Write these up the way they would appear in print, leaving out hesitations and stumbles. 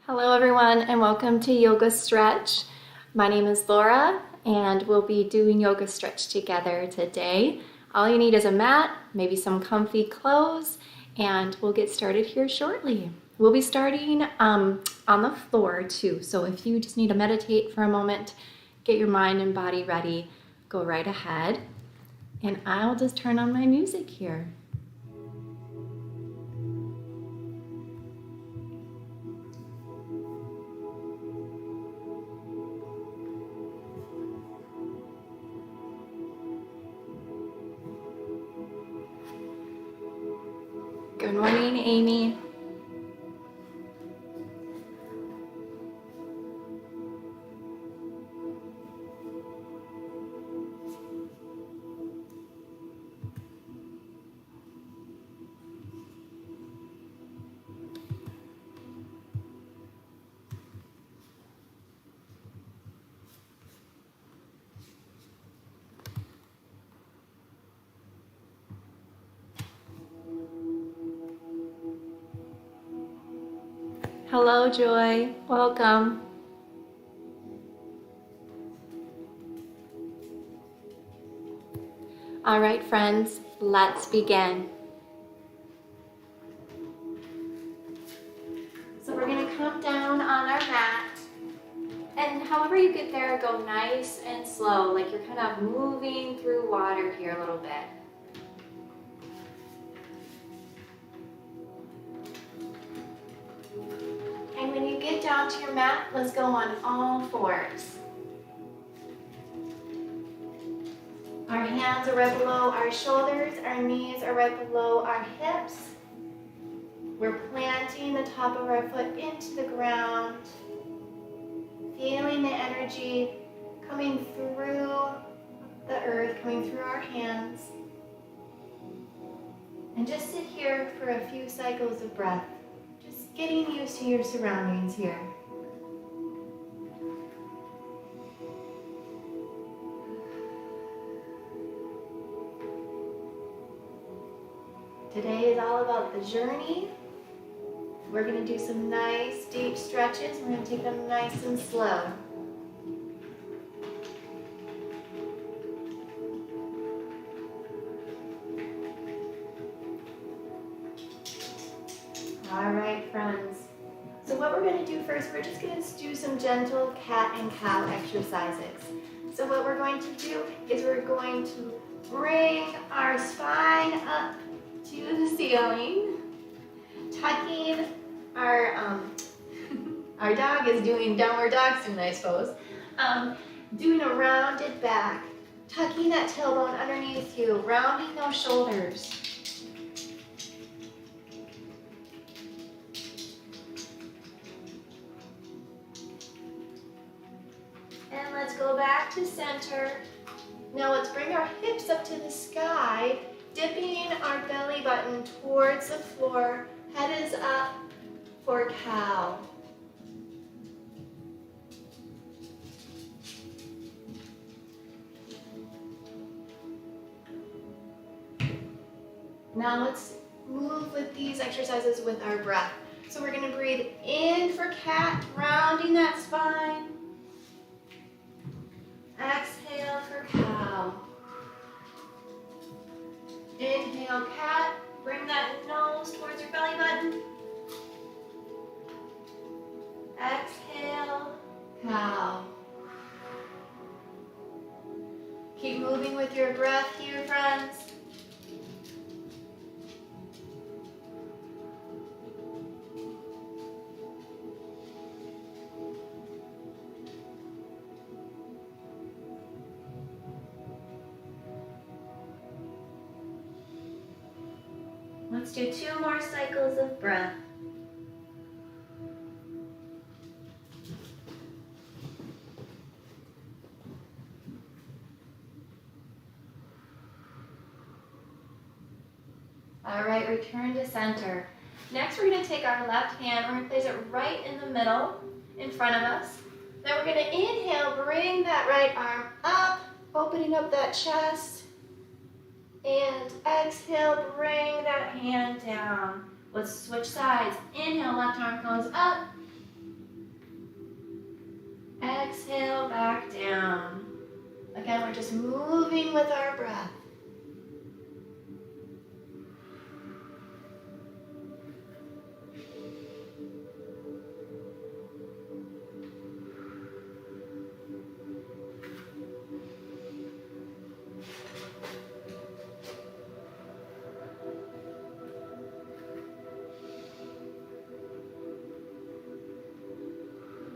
Hello everyone and welcome to Yoga Stretch. My name is Laura and we'll be doing yoga stretch together today. All you need is a mat, maybe some comfy clothes, and we'll get started here shortly. We'll be starting on the floor too, so if you just need to meditate for a moment, get your mind and body ready, go right ahead. And I'll just turn on my music here. Good morning, Amy. Hello, Joy. Welcome. All right, friends, let's begin. So we're going to come down on our mat, and however you get there, go nice and slow, like you're kind of moving through water here a little bit. And when you get down to your mat, let's go on all fours. Our hands are right below our shoulders, our knees are right below our hips. We're planting the top of our foot into the ground, feeling the energy coming through the earth, coming through our hands. And just sit here for a few cycles of breath, just getting used to your surroundings here. Today is all about the journey. We're going to do some nice deep stretches. We're going to take them nice and slow. All right, friends. So what we're going to do first, we're just going to do some gentle cat and cow exercises. So what we're going to do is we're going to bring our spine up to the ceiling, tucking our dog is doing downward dog soon, I suppose. Doing a rounded back, tucking that tailbone underneath you, rounding those shoulders. And let's go back to center. Now let's bring our hips up to the sky, dipping our belly button towards the floor. Head is up for cow. Now let's move with these exercises with our breath. So we're going to breathe in for cat, rounding that spine. Exhale for cow. Inhale, cat. Bring that nose towards your belly button. Exhale, cow. Keep moving with your breath here, friends. Let's do 2 more cycles of breath. All right, return to center. Next, we're going to take our left hand, we're going to place it right in the middle, in front of us. Then we're going to inhale, bring that right arm up, opening up that chest. And exhale, bring that hand down. Let's switch sides. Inhale, left arm goes up. Exhale back down. Again, we're just moving with our breath.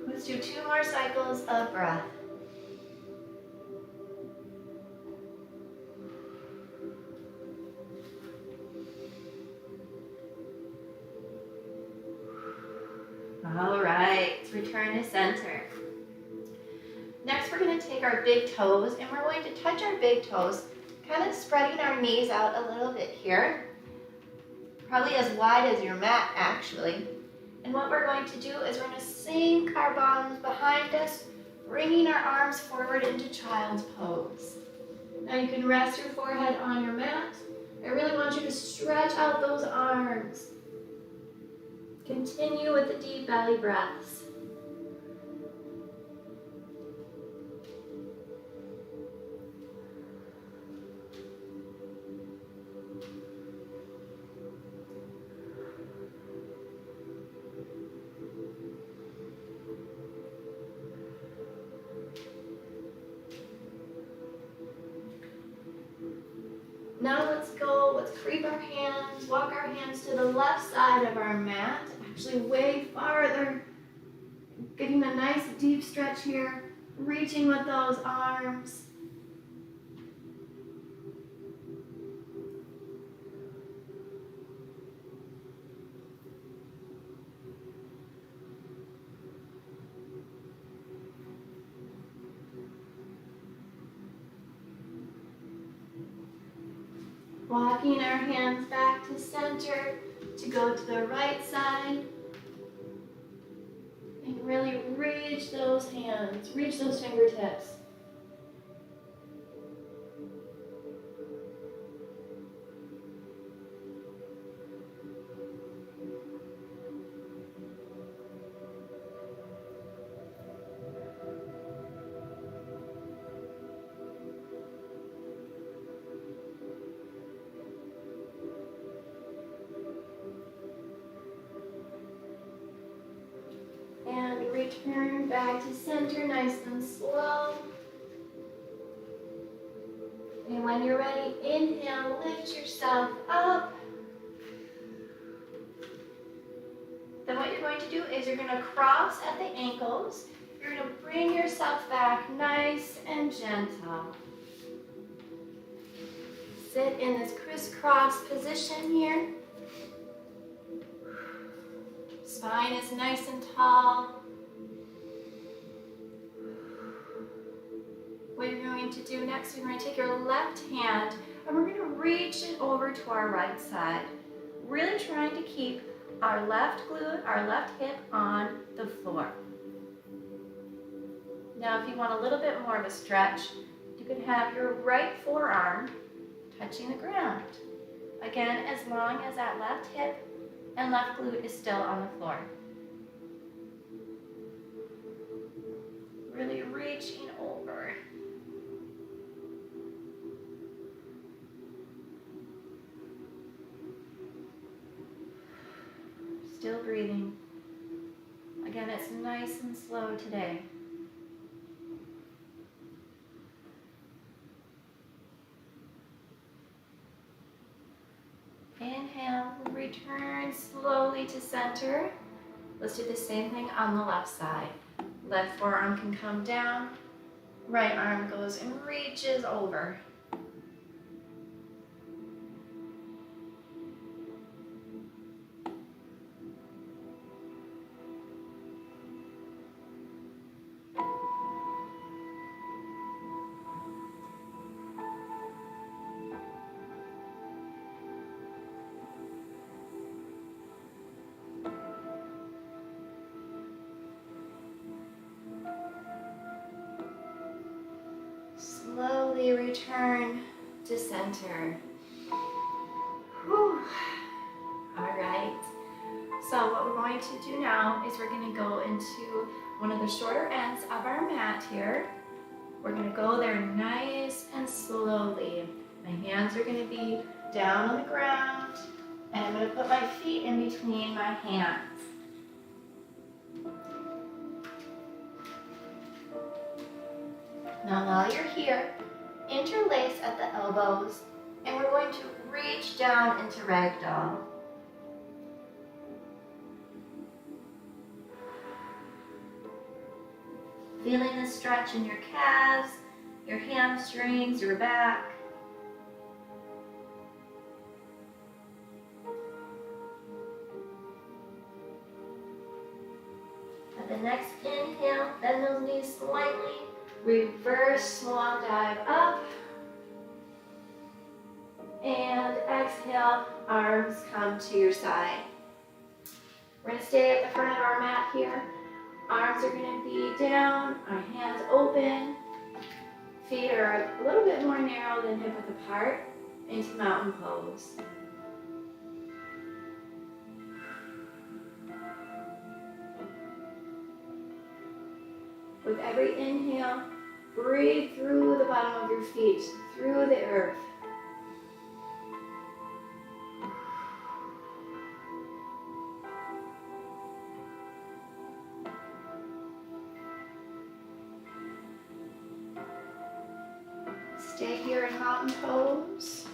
Let's do 2 more cycles of breath. All right, return to center. Next, we're going to take our big toes and we're going to touch our big toes, kind of spreading our knees out a little bit here. Probably as wide as your mat, actually. And what we're going to do is we're going to sink our bottoms behind us, bringing our arms forward into child's pose. Now you can rest your forehead on your mat. I really want you to stretch out those arms. Continue with the deep belly breaths. Now let's creep our hands, walk our hands to the left side of our mat, actually way farther, getting a nice deep stretch here, reaching with those arms. Walking our hands back to center to go to the right side. And really reach those hands, reach those fingertips. And return back to center, nice and slow. And when you're ready, inhale, lift yourself up. Then what you're going to do is you're going to cross at the ankles. You're going to bring yourself back nice and gentle. Sit in this crisscross position here. Spine is nice and tall. What you're going to do next, you're going to take your left hand and we're going to reach it over to our right side. Really trying to keep our left glute, our left hip on the floor. Now if you want a little bit more of a stretch, you can have your right forearm touching the ground. Again, as long as that left hip and left glute is still on the floor. Really reaching over. Still breathing. Again, it's nice and slow today. Inhale, return slowly to center. Let's do the same thing on the left side. Left forearm can come down, right arm goes and reaches over. Slowly return to center. Whew. All right. So what we're going to do now is we're going to go into one of the shorter ends of our mat here. We're gonna go there nice and slowly. My hands are gonna be down on the ground, and I'm gonna put my feet in between my hands. Now while you're here, interlace at the elbows, and we're going to reach down into ragdoll. Feeling the stretch in your calves, your hamstrings, your back. At the next inhale, bend those knees slightly, reverse swan dive up, and exhale, arms come to your side. We're going to stay at the front of our mat here. Arms are going to be down, our hands open, feet are a little bit more narrow than hip width apart, into mountain pose. With every inhale, breathe through the bottom of your feet, through the earth. Stay here in mountain pose.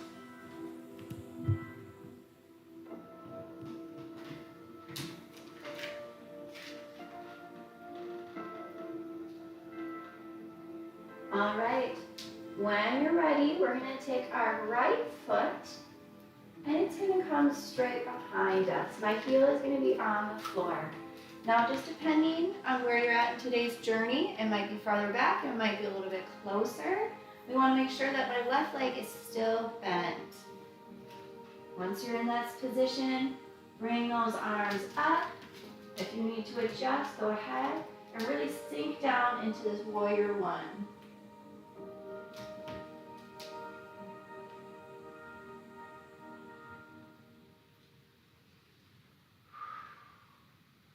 All right, when you're ready, we're going to take our right foot and it's going to come straight behind us. My heel is going to be on the floor. Now, just depending on where you're at in today's journey, it might be farther back, it might be a little bit closer. We want to make sure that my left leg is still bent. Once you're in that position, bring those arms up. If you need to adjust, go ahead and really sink down into this warrior one.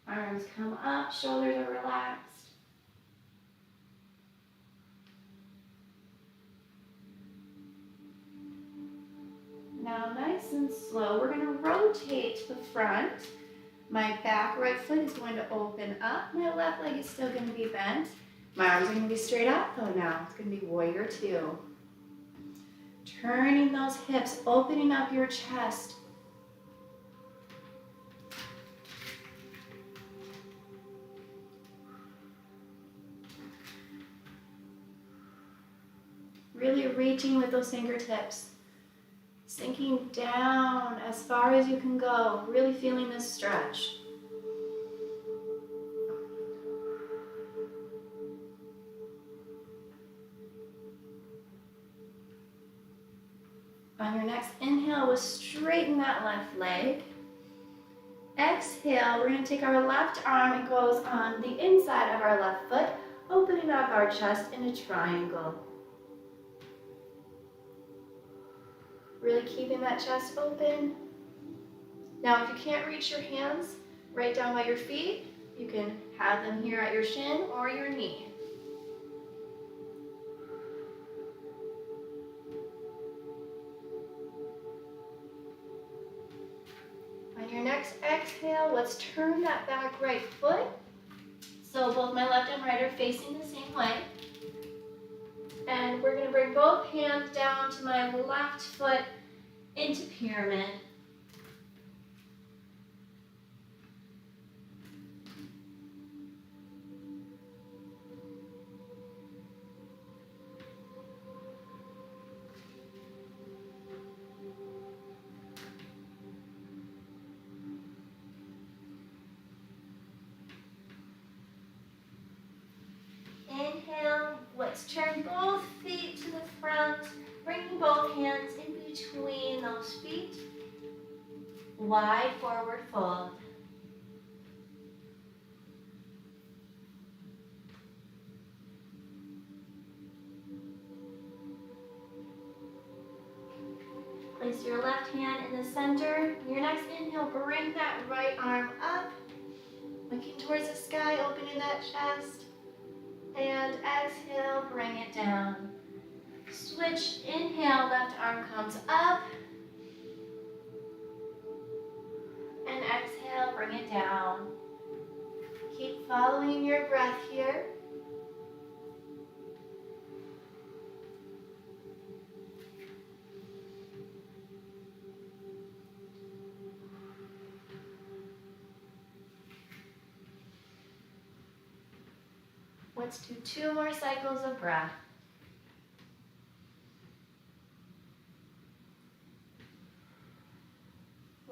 Arms come up, shoulders are relaxed. Now, nice and slow, we're going to rotate to the front. My back right foot is going to open up. My left leg is still going to be bent. My arms are going to be straight up though now. It's going to be warrior two. Turning those hips, opening up your chest. Really reaching with those fingertips. Sinking down as far as you can go, really feeling this stretch. On your next inhale, we'll straighten that left leg. Exhale, we're going to take our left arm, it goes on the inside of our left foot, opening up our chest in a triangle. Really keeping that chest open. Now, if you can't reach your hands right down by your feet, you can have them here at your shin or your knee. On your next exhale, let's turn that back right foot. So both my left and right are facing the same way. And we're going to bring both hands down to my left foot into pyramid. Inhale, let's turn both feet to the front, bringing both hands in between those feet. Wide forward fold. Place your left hand in the center. Your next inhale, bring that right arm up. Looking towards the sky, opening that chest. And exhale, bring it down. Switch, inhale, left arm comes up. And exhale, bring it down. Keep following your breath here. Let's do 2 more cycles of breath.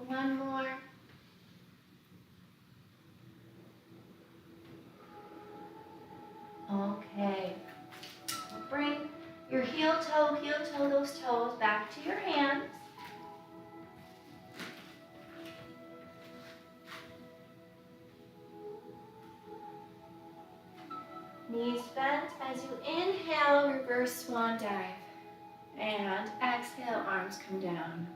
One more. Okay. Bring your heel toe, those toes back to your hands. Knees bent as you inhale, reverse swan dive. And exhale, arms come down.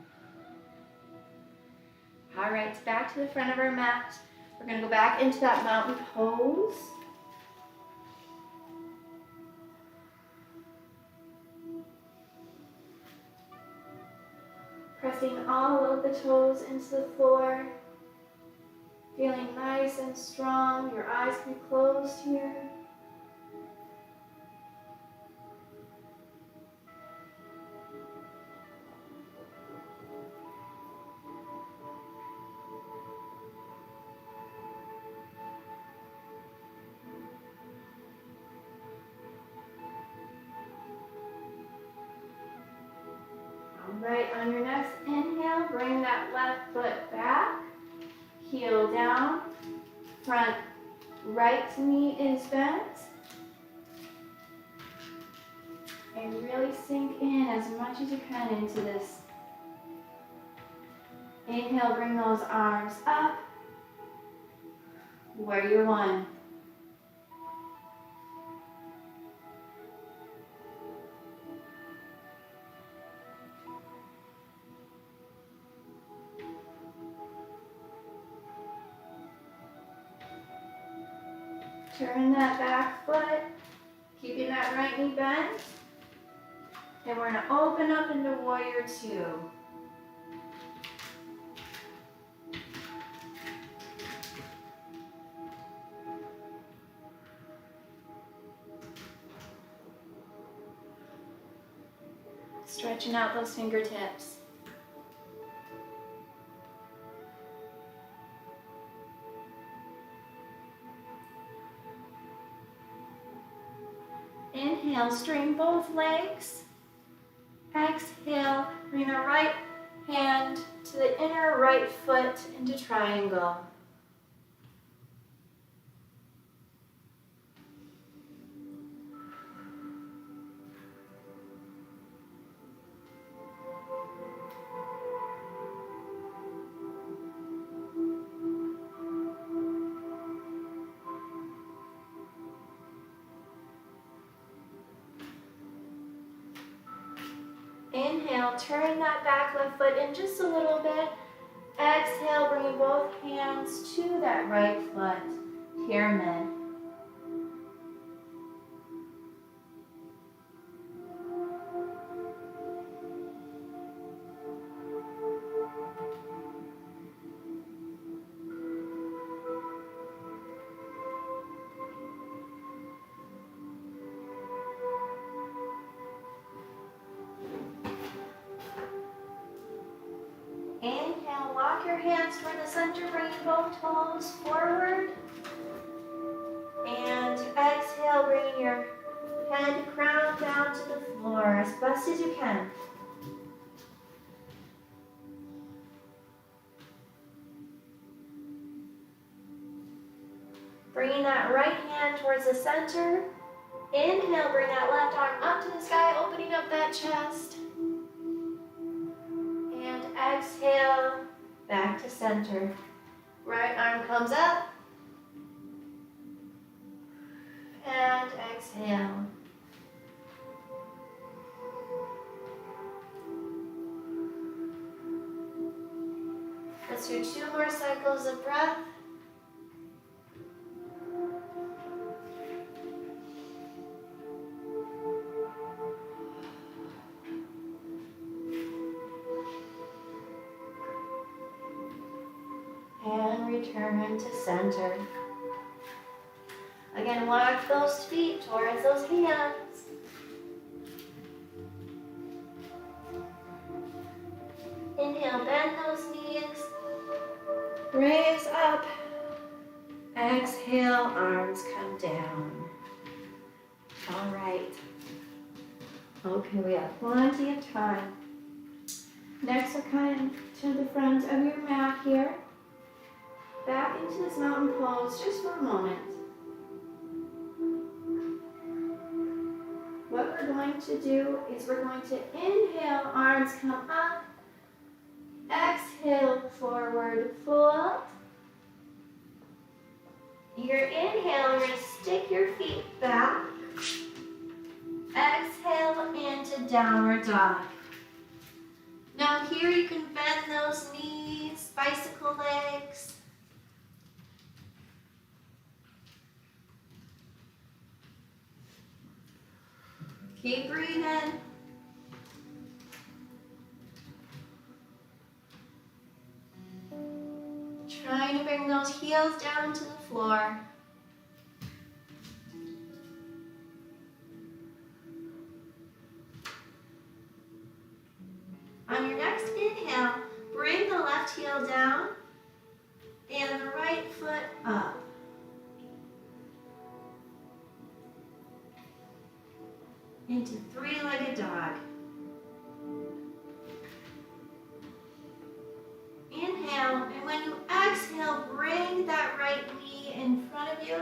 All right, back to the front of our mat. We're gonna go back into that mountain pose. Pressing all of the toes into the floor. Feeling nice and strong. Your eyes can be closed here. Right, on your next inhale, bring that left foot back, heel down, front right knee is bent, and really sink in as much as you can into this. Inhale, bring those arms up, warrior one. Turn that back foot, keeping that right knee bent. And we're gonna open up into warrior two. Stretching out those fingertips. Inhale, straighten both legs. Exhale, bring the right hand to the inner right foot into triangle. Inhale, turn that back left foot in just a little bit. Exhale, bringing both hands to that right foot, pyramid. Inhale, walk your hands toward the center, bringing both toes forward. And exhale, bringing your head, crown down to the floor as best as you can. Bringing that right hand towards the center. Inhale, bring that left arm up to the sky, opening up that chest. And exhale, back to center. Right arm comes up. And exhale. Let's do 2 more cycles of breath. return to center. Again, walk those feet towards those hands. Inhale, bend those knees. Raise up. Exhale, arms come down. All right. Okay, we have plenty of time. Next, we're coming to the front of your mat here. Back into this mountain pose just for a moment. What we're going to do is we're going to inhale, arms come up. Exhale, forward fold. Your inhale, you're going to stick your feet back. Exhale into downward dog. Now here you can bend those knees, bicycle legs. Keep breathing. Trying to bring those heels down to the floor. On your next inhale, bring the left heel down and the right foot up. Into three-legged dog. Inhale, and when you exhale, bring that right knee in front of you.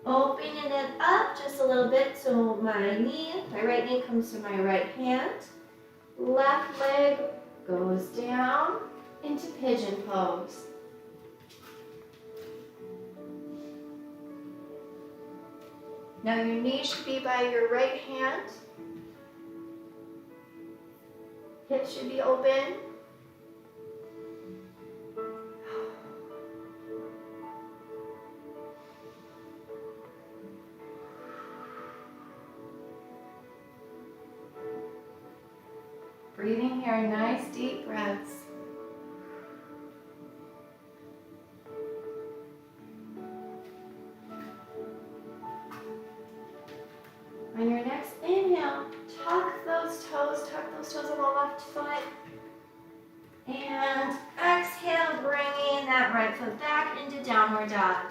Opening it up just a little bit so my right knee comes to my right hand. Left leg goes down into pigeon pose. Now your knee should be by your right hand. Hips should be open. Breathing here, nice deep breaths. On your next inhale, tuck those toes on the left foot. And exhale, bringing that right foot back into downward dog.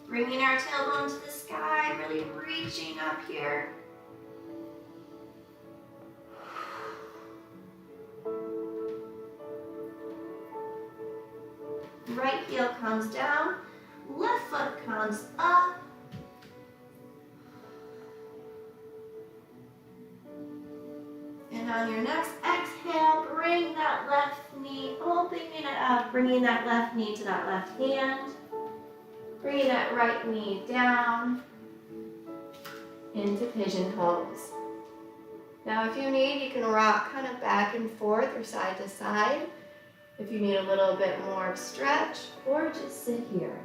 Bringing our tailbone to the sky, really reaching up here. Right heel comes down, left foot comes up. And on your next exhale, bring that left knee, opening it up, bringing that left knee to that left hand. Bringing that right knee down into pigeon pose. Now if you need, you can rock kind of back and forth or side to side if you need a little bit more stretch, or just sit here.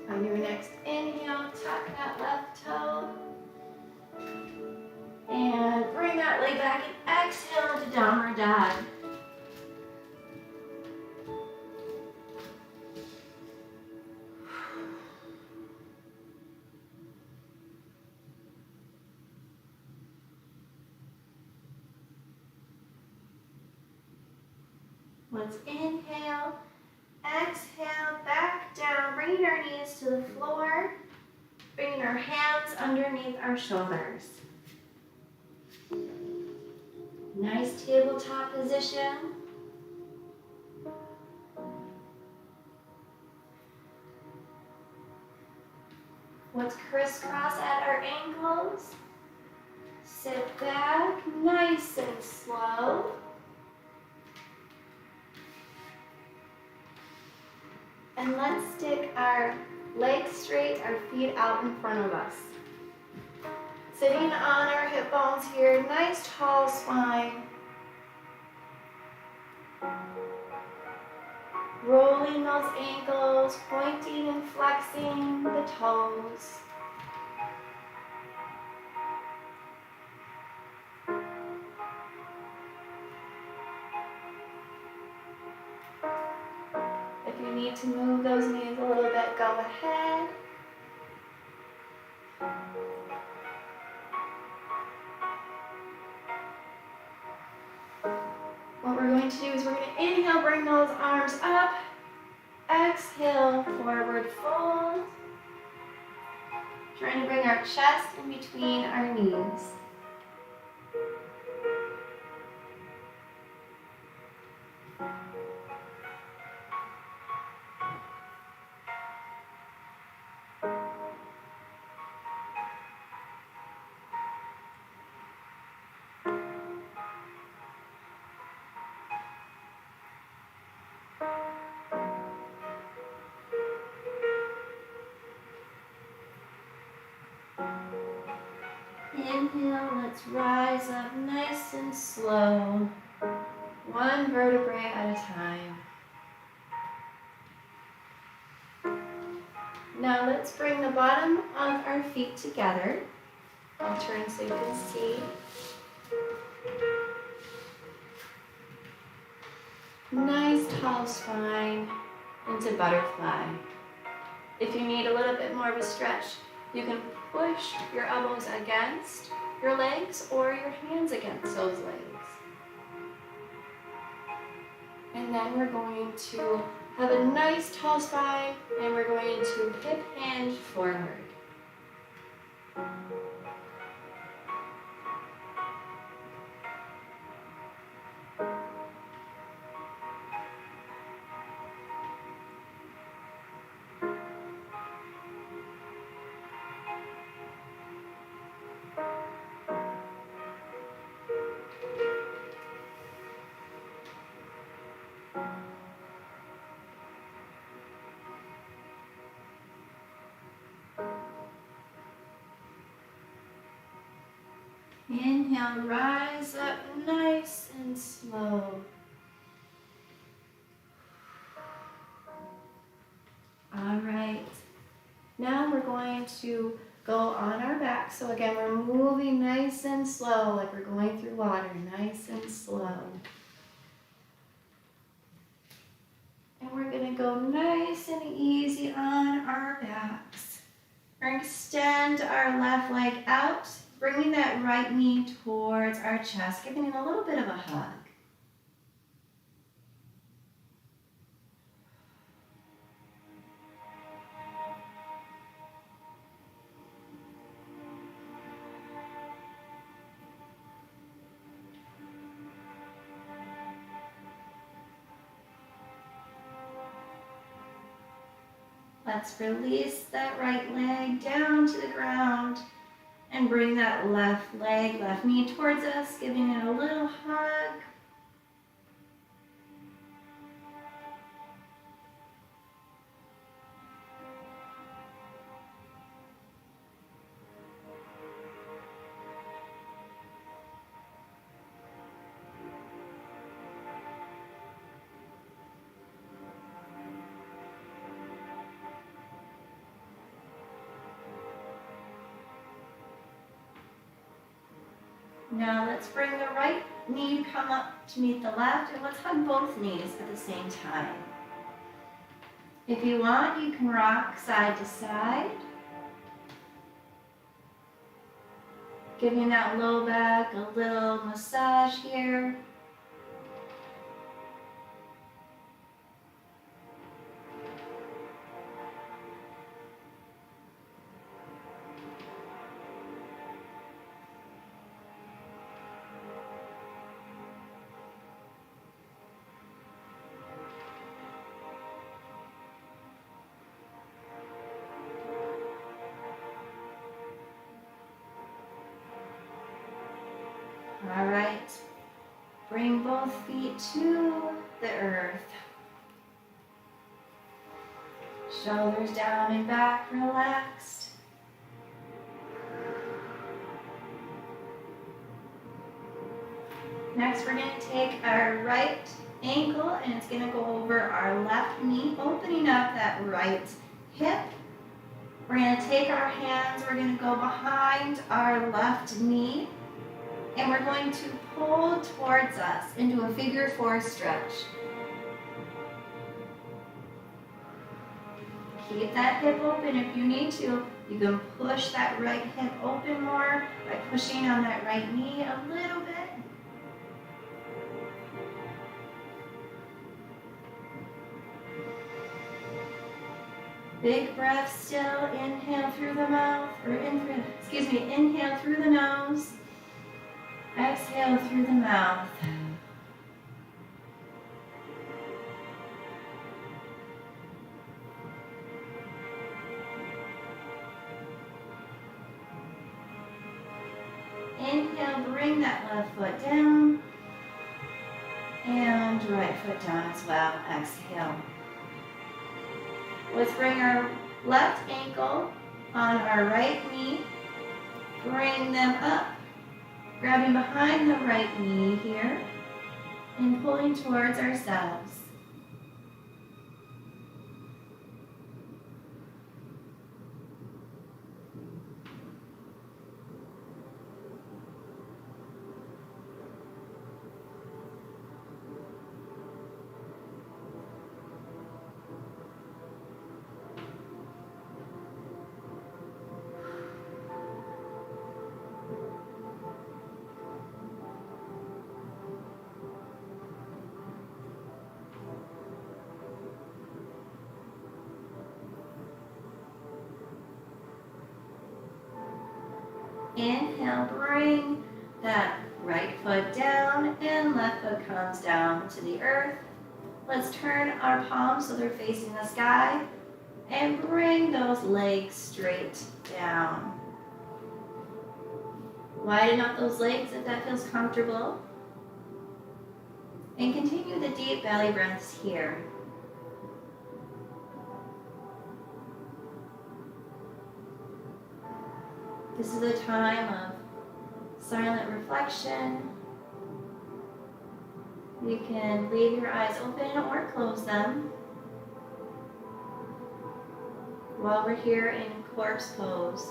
On your next inhale, tuck that left toe. And bring that leg back and exhale into downward dog. Let's inhale. Exhale, back down, bringing our knees to the floor, bringing our hands underneath our shoulders. Nice tabletop position. Let's crisscross at our ankles. Sit back, nice and slow. And let's stick our legs straight, our feet out in front of us. Sitting on our hip bones here, nice tall spine. Rolling those ankles, pointing and flexing the toes. If you need to move those knees a little bit, go ahead. What we're going to do is we're going to inhale, bring those arms up. Exhale, forward fold. Trying to bring our chest in between our knees. Inhale, let's rise up nice and slow, one vertebrae at a time. Now let's bring the bottom of our feet together. I'll turn so you can see. Nice tall spine into butterfly. If you need a little bit more of a stretch, you can push your elbows against your legs or your hands against those legs. And then we're going to have a nice tall spine and we're going to hip hinge forward. Inhale, rise up nice and slow. All right. Now we're going to go on our back. So again, we're moving nice and slow, like we're going through water, nice and slow. And we're going to go nice and easy on our backs. We're going to extend our left leg out, bringing that right knee towards our chest, giving it a little bit of a hug. Let's release that right leg down to the ground and bring that left leg, left knee towards us, giving it a little hug. Now let's bring the right knee, come up to meet the left, and let's hug both knees at the same time. If you want, you can rock side to side. Giving that low back a little massage here. right. Bring both feet to the earth. Shoulders down and back, relaxed. Next, we're going to take our right ankle and it's going to go over our left knee, opening up that right hip. We're going to take our hands, we're going to go behind our left knee, and we're going to pull towards us into a figure four stretch. Keep that hip open if you need to. You can push that right hip open more by pushing on that right knee a little bit. Big breath still. Inhale through the mouth, inhale through the nose. Exhale through the mouth. Inhale, bring that left foot down. And right foot down as well. Exhale. Let's bring our left ankle on our right knee. Bring them up. Grabbing behind the right knee here and pulling towards ourselves. Inhale, bring that right foot down and left foot comes down to the earth. Let's turn our palms so they're facing the sky and bring those legs straight down. Widen up those legs if that feels comfortable. And continue the deep belly breaths here. This is a time of silent reflection. You can leave your eyes open or close them while we're here in corpse pose.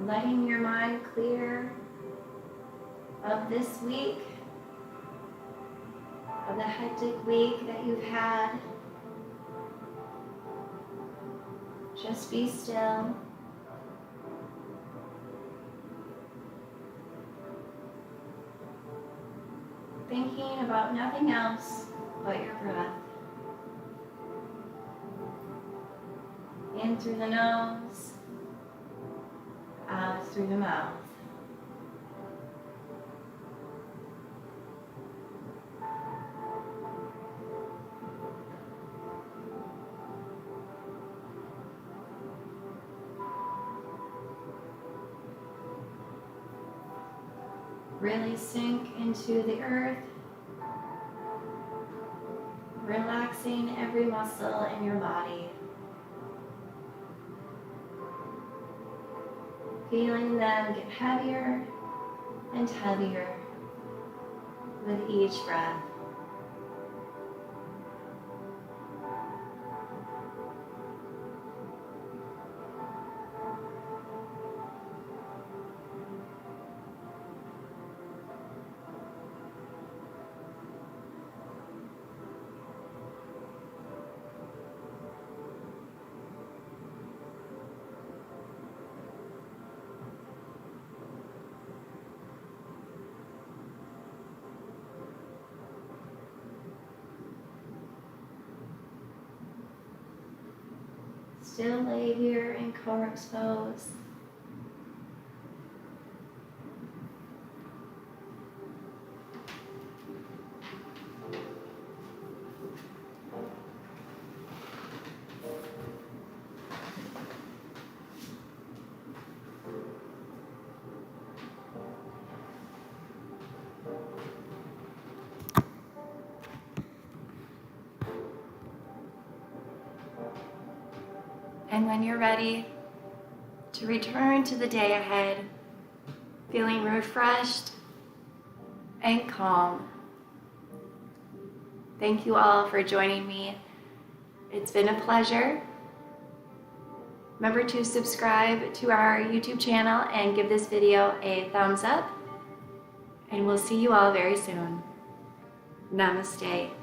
Letting your mind clear of this week, of the hectic week that you've had. Just be still. Thinking about nothing else but your breath. In through the nose, out through the mouth. Really sink into the earth, relaxing every muscle in your body. Feeling them get heavier and heavier with each breath. Still lay here in Corax pose. And when you're ready to return to the day ahead, feeling refreshed and calm. Thank you all for joining me. It's been a pleasure. Remember to subscribe to our YouTube channel and give this video a thumbs up. And we'll see you all very soon. Namaste.